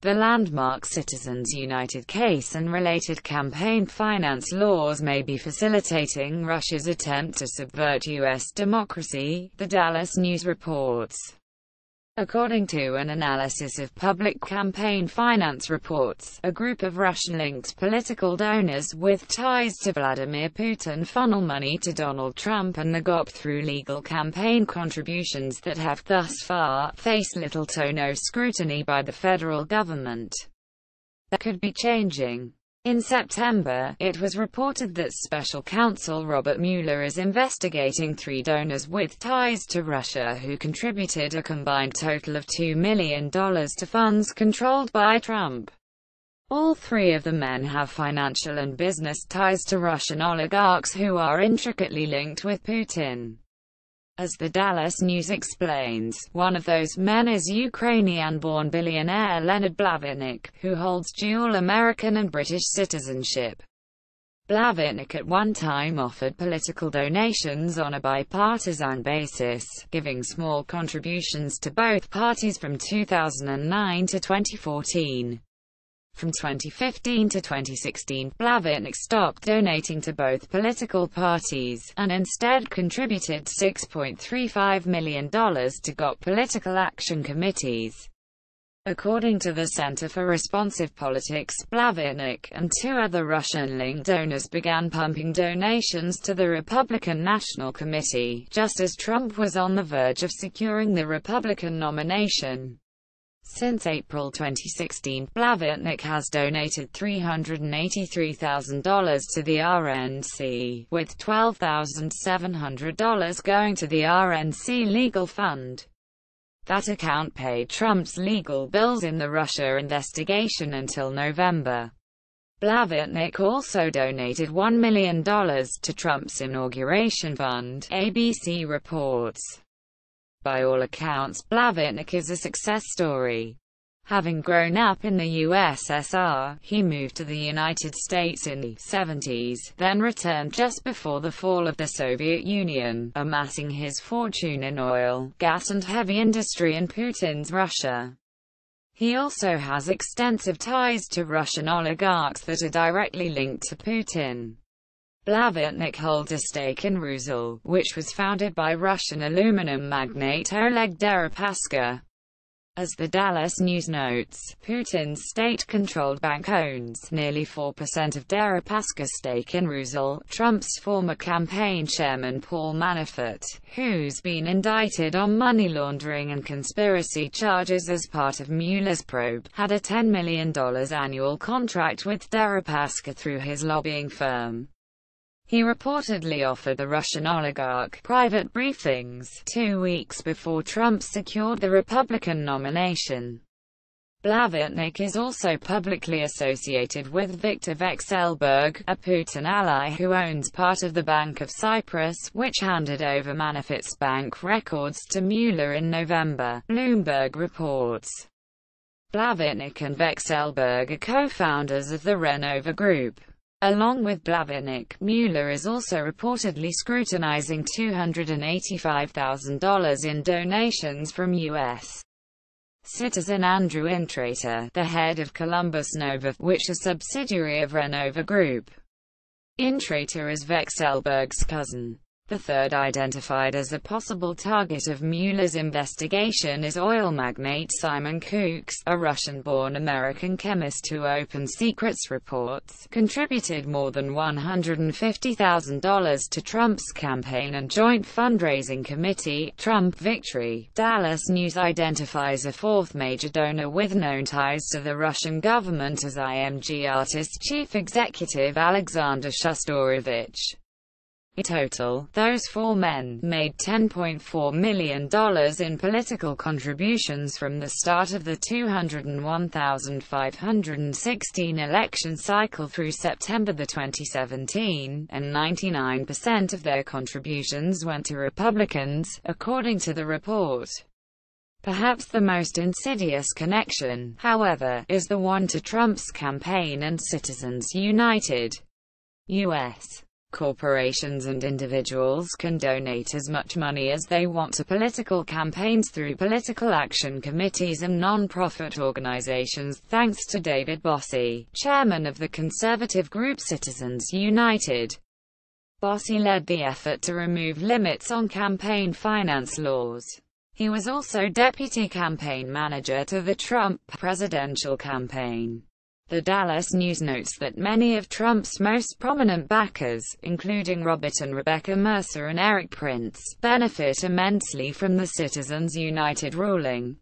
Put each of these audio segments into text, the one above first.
The landmark Citizens United case and related campaign finance laws may be facilitating Russia's attempt to subvert U.S. democracy, the Dallas News reports. According to an analysis of public campaign finance reports, a group of Russian-linked political donors with ties to Vladimir Putin funnel money to Donald Trump and the GOP through legal campaign contributions that have thus far faced little to no scrutiny by the federal government. That could be changing. In September, it was reported that Special Counsel Robert Mueller is investigating 3 donors with ties to Russia who contributed a combined total of $2 million to funds controlled by Trump. All 3 of the men have financial and business ties to Russian oligarchs who are intricately linked with Putin. As the Dallas News explains, one of those men is Ukrainian-born billionaire Leonard Blavatnik, who holds dual American and British citizenship. Blavatnik at one time offered political donations on a bipartisan basis, giving small contributions to both parties from 2009 to 2014. From 2015 to 2016, Blavatnik stopped donating to both political parties, and instead contributed $6.35 million to GOP political action committees. According to the Center for Responsive Politics, Blavatnik and 2 other Russian-linked donors began pumping donations to the Republican National Committee, just as Trump was on the verge of securing the Republican nomination. Since April 2016, Blavatnik has donated $383,000 to the RNC, with $12,700 going to the RNC legal fund. That account paid Trump's legal bills in the Russia investigation until November. Blavatnik also donated $1 million to Trump's inauguration fund, ABC reports. By all accounts, Blavatnik is a success story. Having grown up in the USSR, he moved to the United States in the 70s, then returned just before the fall of the Soviet Union, amassing his fortune in oil, gas and heavy industry in Putin's Russia. He also has extensive ties to Russian oligarchs that are directly linked to Putin. Blavatnik holds a stake in Rusal, which was founded by Russian aluminum magnate Oleg Deripaska. As the Dallas News notes, Putin's state-controlled bank owns nearly 4% of Deripaska's stake in Rusal. Trump's former campaign chairman Paul Manafort, who's been indicted on money laundering and conspiracy charges as part of Mueller's probe, had a $10 million annual contract with Deripaska through his lobbying firm. He reportedly offered the Russian oligarch private briefings 2 weeks before Trump secured the Republican nomination. Blavatnik is also publicly associated with Viktor Vekselberg, a Putin ally who owns part of the Bank of Cyprus, which handed over Manafort's bank records to Mueller in November, Bloomberg reports. Blavatnik and Vekselberg are co-founders of the Renova Group. Along with Blavatnik, Mueller is also reportedly scrutinizing $285,000 in donations from U.S. citizen Andrew Intrater, the head of Columbus Nova, which is a subsidiary of Renova Group. Intrater is Vekselberg's cousin. The third identified as a possible target of Mueller's investigation is oil magnate Simon Kooks, a Russian-born American chemist who Open Secrets reports contributed more than $150,000 to Trump's campaign and joint fundraising committee, Trump Victory. Dallas News identifies a 4th major donor with known ties to the Russian government as IMG Artist Chief Executive Alexander Shostarovich. In total, those 4 men made $10.4 million in political contributions from the start of the 201,516 election cycle through September 2017, and 99% of their contributions went to Republicans, according to the report. Perhaps the most insidious connection, however, is the one to Trump's campaign and Citizens United. U.S. Corporations and individuals can donate as much money as they want to political campaigns through political action committees and non-profit organizations, thanks to David Bossie, chairman of the conservative group Citizens United. Bossie led the effort to remove limits on campaign finance laws. He was also deputy campaign manager to the Trump presidential campaign. The Dallas News notes that many of Trump's most prominent backers, including Robert and Rebecca Mercer and Eric Prince, benefit immensely from the Citizens United ruling.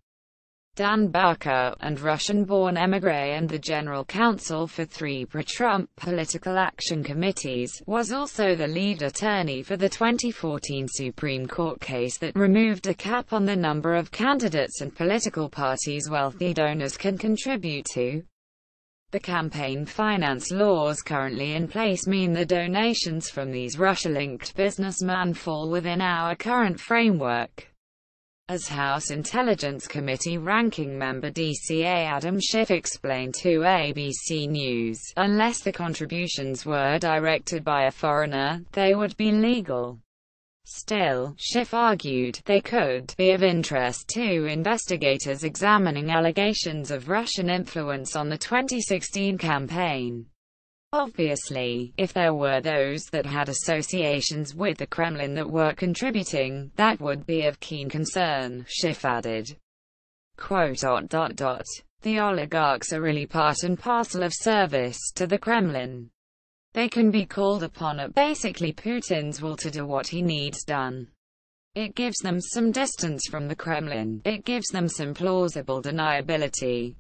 Dan Barker, and Russian-born émigré and the general counsel for 3 pro-Trump political action committees, was also the lead attorney for the 2014 Supreme Court case that removed a cap on the number of candidates and political parties wealthy donors can contribute to. The campaign finance laws currently in place mean the donations from these Russia-linked businessmen fall within our current framework. As House Intelligence Committee ranking member DCA Adam Schiff explained to ABC News, unless the contributions were directed by a foreigner, they would be legal. Still, Schiff argued, they could be of interest to investigators examining allegations of Russian influence on the 2016 campaign. Obviously, if there were those that had associations with the Kremlin that were contributing, that would be of keen concern, Schiff added. Quote, "The oligarchs are really part and parcel of service to the Kremlin. They can be called upon at basically Putin's will to do what he needs done. It gives them some distance from the Kremlin. It gives them some plausible deniability.